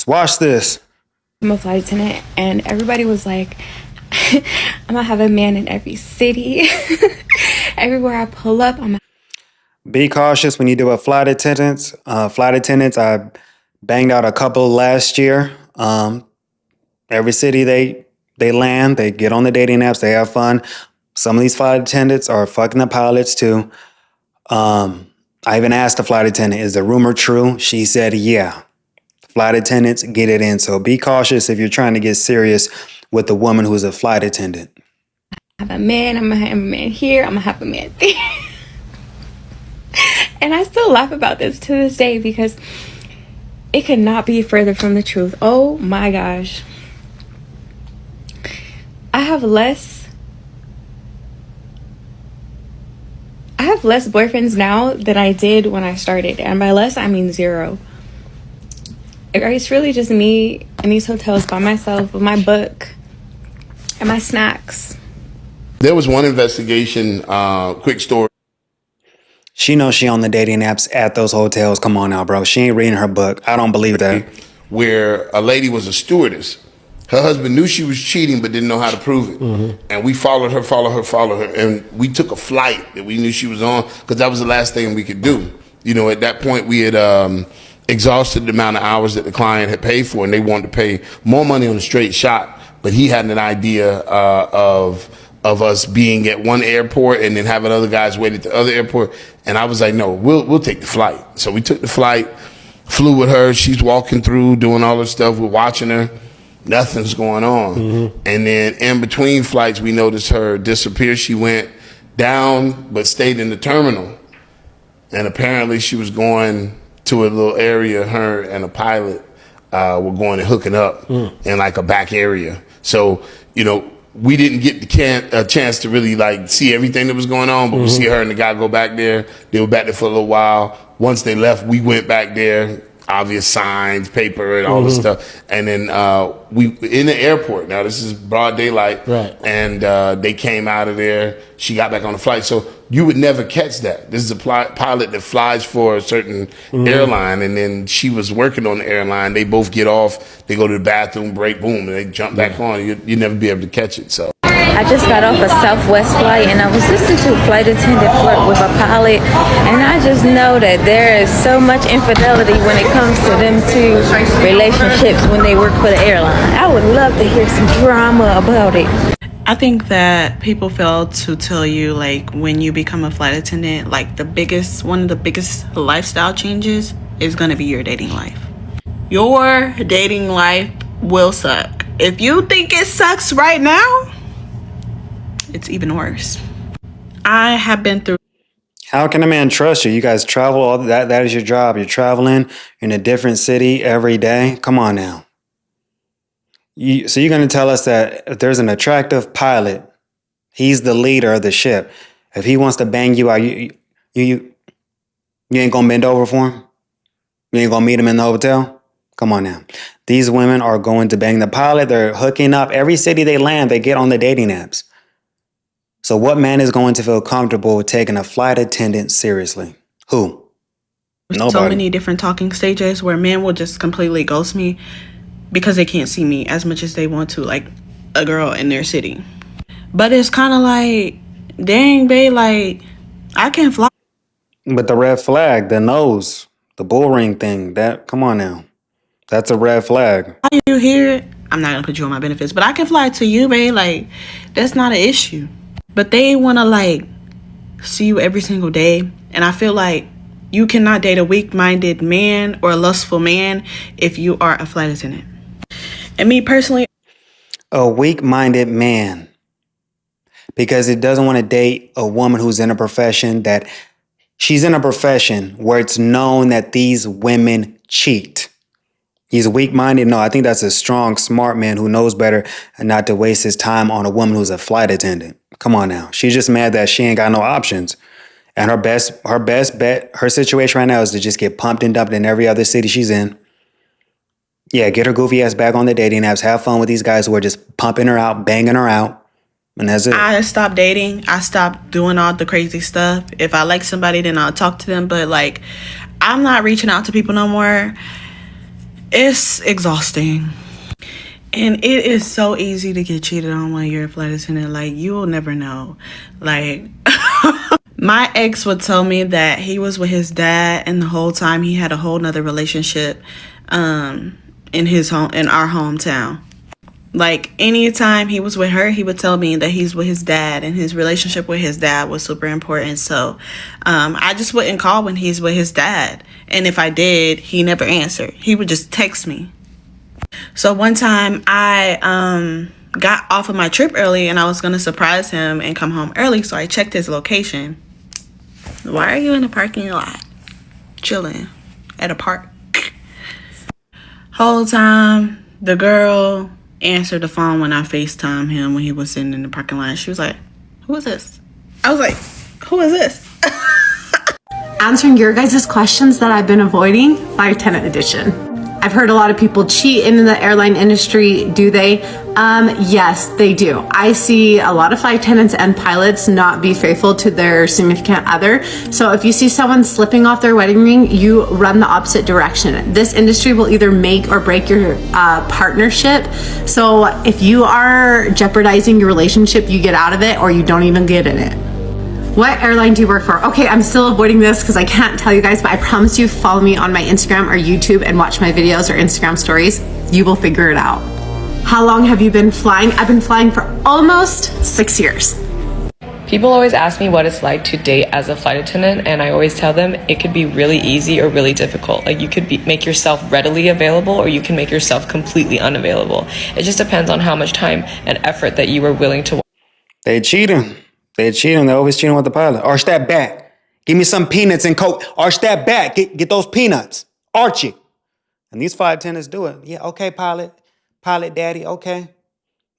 Just watch this. I'm a flight attendant, and everybody was like, I'm gonna have a man in every city. Everywhere I pull up, Be cautious when you do a flight attendants. I banged out a couple last year. Every city they land, they get on the dating apps, they have fun. Some of these flight attendants are fucking the pilots too. I even asked the flight attendant, is the rumor true? She said, yeah. Flight attendants get it in. So be cautious if you're trying to get serious with a woman who's a flight attendant. have a man, I'm gonna have a man here, I'm gonna have a man there. And I still laugh about this to this day because it could not be further from the truth. Oh my gosh. I have less boyfriends now than I did when I started. And by less, I mean 0. It's really just me in these hotels by myself with my book and my snacks. There was one investigation, quick story. She knows she on the dating apps at those hotels. Come on now, bro. She ain't reading her book. I don't believe that. Where a lady was a stewardess. Her husband knew she was cheating but didn't know how to prove it. Mm-hmm. And we followed her. And we took a flight that we knew she was on because that was the last thing we could do. You know, at that point we had exhausted the amount of hours that the client had paid for, and they wanted to pay more money on a straight shot. But he had an idea of us being at one airport and then having other guys wait at the other airport. And I was like, no, we'll take the flight. So we took the flight, flew with her. She's walking through, doing all this stuff. We're watching her. Nothing's going on. Mm-hmm. And then in between flights, we noticed her disappear. She went down but stayed in the terminal. And apparently she was going to a little area. Her and a pilot were going and hooking up in like a back area. So, you know, we didn't get the chance to really like see everything that was going on, but we see her and the guy go back there. They were back there for a little while. Once they left, we went back there. Obvious signs, paper, and all this stuff. And then we in the airport. Now this is broad daylight, right? And they came out of there. She got back on the flight. So you would never catch that. This is a pilot that flies for a certain airline, and then she was working on the airline. They both get off. They go to the bathroom break. Boom, and they jump back on. You'd never be able to catch it. So. I just got off a Southwest flight and I was listening to a flight attendant flirt with a pilot, and I just know that there is so much infidelity when it comes to them two relationships when they work for the airline. I would love to hear some drama about it. I think that people fail to tell you, like, when you become a flight attendant, like one of the biggest lifestyle changes is going to be your dating life. Your dating life will suck. If you think it sucks right now, it's even worse. I have been through. How can a man trust you? You guys travel, all that is your job. You're traveling in a different city every day. Come on now. So you're going to tell us that if there's an attractive pilot, he's the leader of the ship. If he wants to bang you out, you ain't going to bend over for him? You ain't going to meet him in the hotel? Come on now. These women are going to bang the pilot. They're hooking up. Every city they land, they get on the dating apps. So what man is going to feel comfortable with taking a flight attendant seriously? Who? Nobody. So many different talking stages where men will just completely ghost me because they can't see me as much as they want to, like a girl in their city. But it's kind of like, dang, babe, like, I can't fly. But the red flag, the nose, the bull ring thing, come on now. That's a red flag. How you here? I'm not going to put you on my benefits, but I can fly to you, babe. Like, that's not an issue. But they want to, like, see you every single day. And I feel like you cannot date a weak-minded man or a lustful man if you are a flight attendant. And me personally. A weak-minded man. Because he doesn't want to date a woman who's in a profession that she's in a profession where it's known that these women cheat. He's weak-minded? No, I think that's a strong, smart man who knows better and not to waste his time on a woman who's a flight attendant. Come on now. She's just mad that she ain't got no options. And her best bet, her situation right now is to just get pumped and dumped in every other city she's in. Yeah, get her goofy ass back on the dating apps. Have fun with these guys who are just pumping her out, banging her out. And that's it. I stopped dating. I stopped doing all the crazy stuff. If I like somebody, then I'll talk to them. But, like, I'm not reaching out to people no more. It's exhausting. And it is so easy to get cheated on when you're a flight attendant. Like, you will never know. Like, my ex would tell me that he was with his dad, and the whole time he had a whole nother relationship in his home, in our hometown. Like, anytime he was with her, he would tell me that he's with his dad, and his relationship with his dad was super important. So I just wouldn't call when he's with his dad. And if I did, he never answered. He would just text me. So one time I got off of my trip early, and I was going to surprise him and come home early. So I checked his location. Why are you in the parking lot chilling at a park? Whole time the girl answered the phone when I FaceTime him when he was sitting in the parking lot. She was like, "Who is this?" I was like, "Who is this?" Answering your guys' questions that I've been avoiding, Flight Attendant Edition. I've heard a lot of people cheat in the airline industry. Do they? Yes, they do. I see a lot of flight attendants and pilots not be faithful to their significant other. So if you see someone slipping off their wedding ring, you run the opposite direction. This industry will either make or break your partnership. So if you are jeopardizing your relationship, you get out of it or you don't even get in it. What airline do you work for? Okay, I'm still avoiding this because I can't tell you guys, but I promise you, follow me on my Instagram or YouTube and watch my videos or Instagram stories. You will figure it out. How long have you been flying? I've been flying for almost 6 years. People always ask me what it's like to date as a flight attendant, and I always tell them it could be really easy or really difficult. Like, you could make yourself readily available, or you can make yourself completely unavailable. It just depends on how much time and effort that you are willing to. They cheating. They're cheating. They're always cheating with the pilot. Arch that back. Give me some peanuts and Coke. Arch that back. Get those peanuts. Arch it. And these flight attendants do it. Yeah, okay, pilot. Pilot daddy, okay.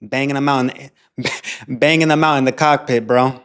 Banging them out in the cockpit, bro.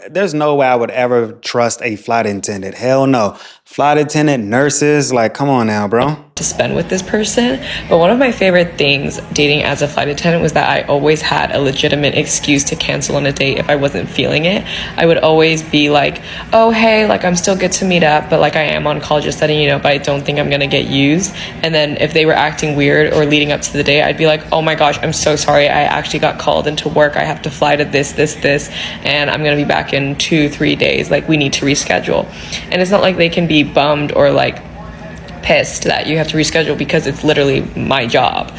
There's no way I would ever trust a flight attendant. Hell no. Flight attendant, nurses, like, come on now, bro. To spend with this person. But one of my favorite things dating as a flight attendant was that I always had a legitimate excuse to cancel on a date if I wasn't feeling it. I would always be like, oh, hey, like, I'm still good to meet up, but like, I am on call, just letting you know, but I don't think I'm gonna get used. And then if they were acting weird or leading up to the day, I'd be like, oh my gosh, I'm so sorry, I actually got called into work, I have to fly to this, and I'm gonna be back in 2-3 days, like, we need to reschedule. And it's not like they can be bummed or like pissed that you have to reschedule, because it's literally my job.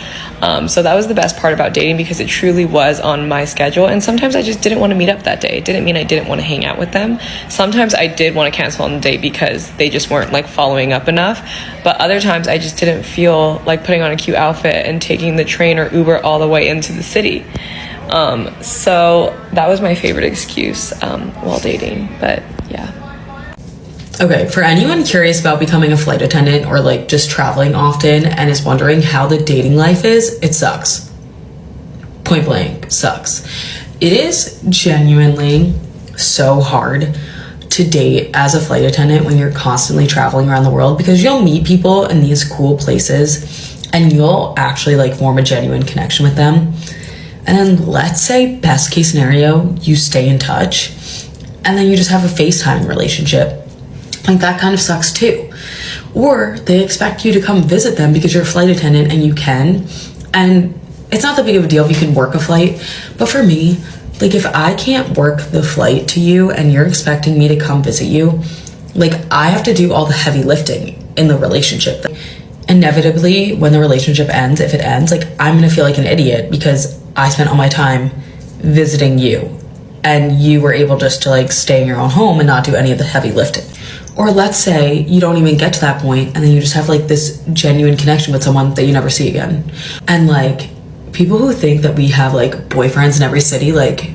So that was the best part about dating, because it truly was on my schedule. And sometimes I just didn't want to meet up that day. It didn't mean I didn't want to hang out with them. Sometimes I did want to cancel on the date because they just weren't like following up enough. But other times I just didn't feel like putting on a cute outfit and taking the train or Uber all the way into the city. So that was my favorite excuse while dating. But yeah. Okay, for anyone curious about becoming a flight attendant or like just traveling often and is wondering how the dating life is, it sucks. Point blank, sucks. It is genuinely so hard to date as a flight attendant when you're constantly traveling around the world, because you'll meet people in these cool places and you'll actually like form a genuine connection with them. And then let's say best case scenario, you stay in touch and then you just have a FaceTime relationship. Like, that kind of sucks too. Or they expect you to come visit them because you're a flight attendant and you can. And it's not that big of a deal if you can work a flight. But for me, like, if I can't work the flight to you and you're expecting me to come visit you, like, I have to do all the heavy lifting in the relationship. Inevitably, when the relationship ends, if it ends, like, I'm gonna feel like an idiot because I spent all my time visiting you and you were able just to like stay in your own home and not do any of the heavy lifting. Or let's say you don't even get to that point and then you just have like this genuine connection with someone that you never see again. And like, people who think that we have like boyfriends in every city, like,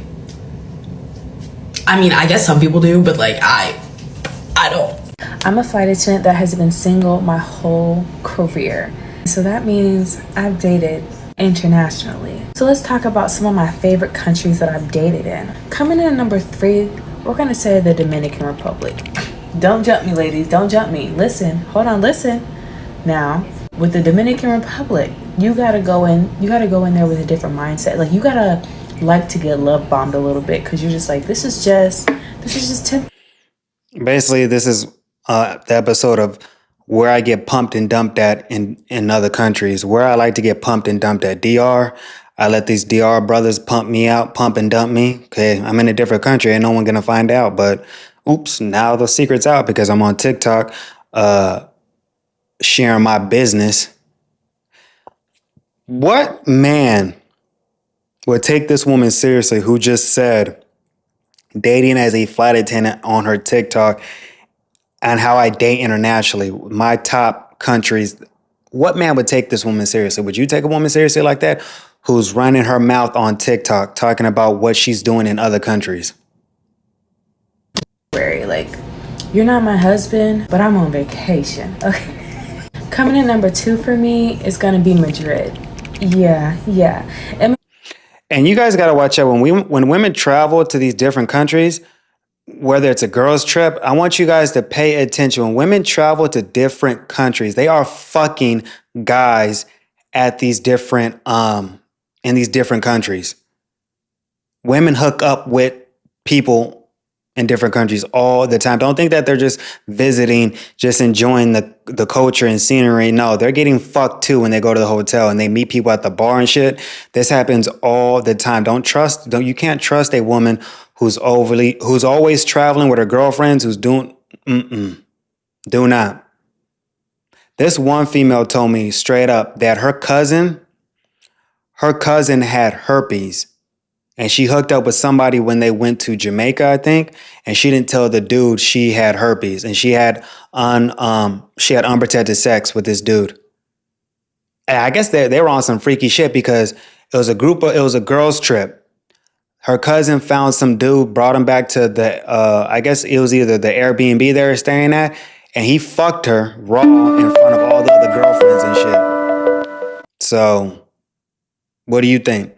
I mean, I guess some people do, but like, I don't. I'm a flight attendant that has been single my whole career. So that means I've dated internationally. So let's talk about some of my favorite countries that I've dated in. Coming in at number 3, we're gonna say the Dominican Republic. Don't jump me, ladies, don't jump me. Listen, hold on, listen. Now, with the Dominican Republic, you gotta go in there with a different mindset. Like, you gotta like to get love bombed a little bit, because you're just like, this is just temp. Basically, this is the episode of where I get pumped and dumped at in other countries. Where I like to get pumped and dumped at DR. I let these DR brothers pump me out, pump and dump me. Okay, I'm in a different country, ain't no one gonna find out. But oops, now the secret's out because I'm on TikTok sharing my business. What man would take this woman seriously who just said dating as a flight attendant on her TikTok and how I date internationally, my top countries? What man would take this woman seriously? Would you take a woman seriously like that who's running her mouth on TikTok talking about what she's doing in other countries? Like, you're not my husband, but I'm on vacation. Okay. Coming in number 2 for me is gonna be Madrid. Yeah. And you guys got to watch out when women travel to these different countries, whether it's a girls trip. I want you guys to pay attention. When women travel to different countries, they are fucking guys at these different in these different countries. Women hook up with people in different countries all the time. Don't think that they're just visiting, just enjoying the culture and scenery. No, they're getting fucked too when they go to the hotel and they meet people at the bar and shit. This happens all the time. You can't trust a woman who's always traveling with her girlfriends, who's doing, do not. This one female told me straight up that her cousin had herpes. And she hooked up with somebody when they went to Jamaica, I think, and she didn't tell the dude she had herpes, and she had unprotected sex with this dude. And I guess they were on some freaky shit because it was a girls' trip. Her cousin found some dude, brought him back to I guess it was either the Airbnb they were staying at, and he fucked her raw in front of all the other girlfriends and shit. So, what do you think?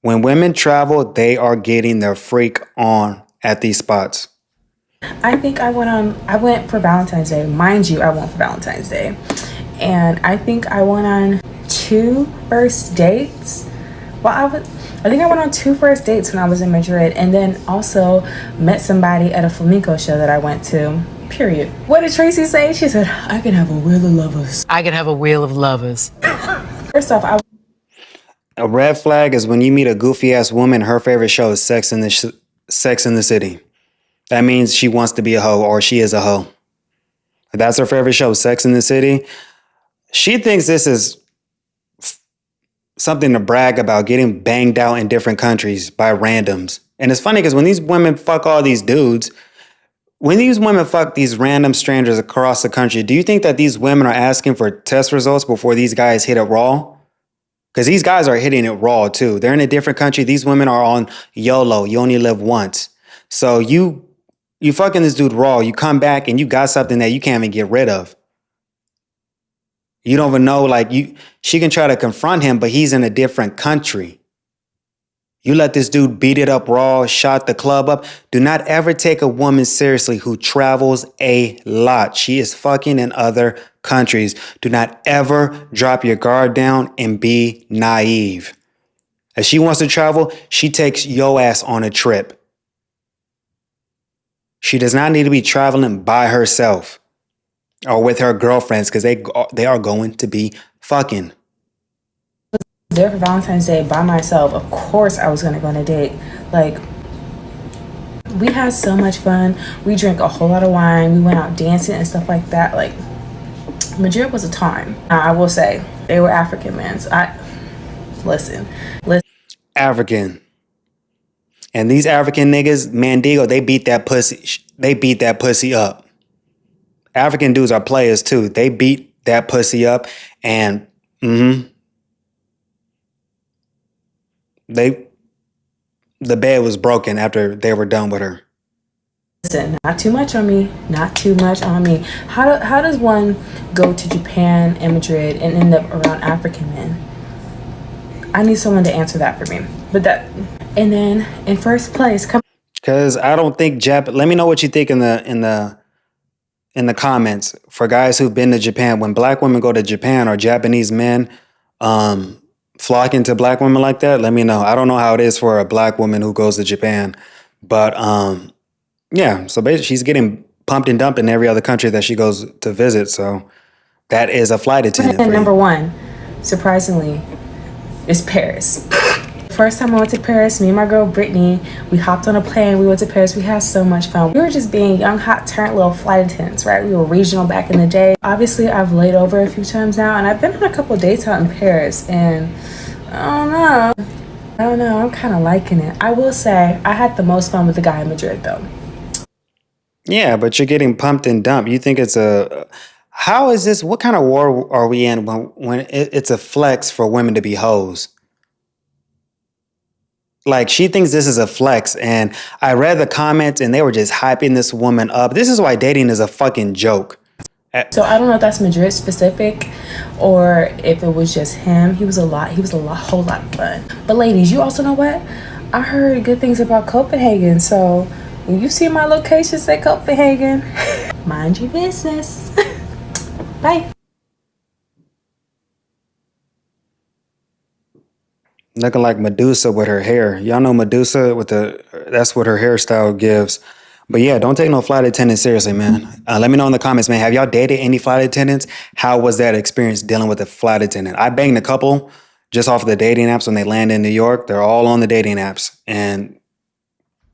When women travel, they are getting their freak on at these spots. I think I went for Valentine's Day. Mind you, I went for Valentine's Day. And I think I went on 2 first dates. Well, I think I went on 2 first dates when I was in Madrid, and then also met somebody at a flamenco show that I went to. Period. What did Tracy say? She said, I can have a wheel of lovers. I can have a wheel of lovers. First off, A red flag is when you meet a goofy ass woman, her favorite show is Sex in the City. That means she wants to be a hoe or she is a hoe. If that's her favorite show, Sex in the City, she thinks this is something to brag about, getting banged out in different countries by randoms. And it's funny because when these women fuck all these dudes, when these women fuck these random strangers across the country, do you think that these women are asking for test results before these guys hit it raw? Because these guys are hitting it raw too. They're in a different country. These women are on YOLO. You only live once. So you fucking this dude raw. You come back and you got something that you can't even get rid of. You don't even know, she can try to confront him, but he's in a different country. You let this dude beat it up raw, shot the club up. Do not ever take a woman seriously who travels a lot. She is fucking in other countries. Do not ever drop your guard down and be naive. If she wants to travel, she takes your ass on a trip. She does not need to be traveling by herself or with her girlfriends because they are going to be fucking. there for Valentine's Day by myself. Of course I was gonna go on a date. We had so much fun. We drank a whole lot of wine. We went out dancing and stuff like that. Madrid was a time. I will say they were African men. So listen. African. And these African niggas, Mandigo, they beat that pussy up. African dudes are players too. They beat that pussy up and the bed was broken after they were done with her. Listen, not too much on me. Not too much on me. How does one go to Japan and Madrid and end up around African men? I need someone to answer that for me. And then in first place, because I don't think let me know what you think in the comments for guys who've been to Japan. When black women go to Japan or Japanese men flocking to black women like that, let me know. I don't know how it is for a black woman who goes to Japan, but yeah. So basically, she's getting pumped and dumped in every other country that she goes to visit. So that is a flight attendant. And For number you. one, surprisingly, is Paris. First time I went to Paris, me and my girl Brittany, we hopped on a plane, we went to Paris, we had so much fun. We were just being young, hot, turned little flight attendants, right? We were regional back in the day. Obviously, I've laid over a few times now, and I've been on a couple of dates out in Paris, and I don't know, I'm kind of liking it. I will say, I had the most fun with the guy in Madrid, though. Yeah, but you're getting pumped and dumped. You think it's a. How is this? What kind of war are we in when it's a flex for women to be hoes? Like, she thinks this is a flex. And I read the comments and they were just hyping this woman up. This is why dating is a fucking joke. So I don't know if that's Madrid specific or if it was just him. He was a whole lot of fun. But ladies, you also know what? I heard good things about Copenhagen. So when you see my location say Copenhagen, mind your business. Bye. Looking like Medusa with her hair. Y'all know Medusa that's what her hairstyle gives. But yeah, don't take no flight attendant seriously, man. Let me know in the comments, man. Have y'all dated any flight attendants? How was that experience dealing with a flight attendant? I banged a couple just off of the dating apps when they land in New York. They're all on the dating apps and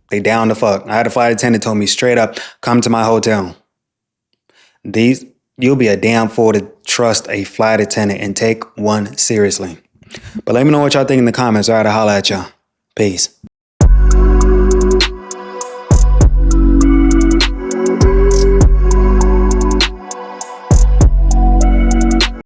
they down to fuck. I had a flight attendant told me straight up, come to my hotel. You'll be a damn fool to trust a flight attendant and take one seriously. But let me know what y'all think in the comments. All right, I'll holla at y'all. Peace.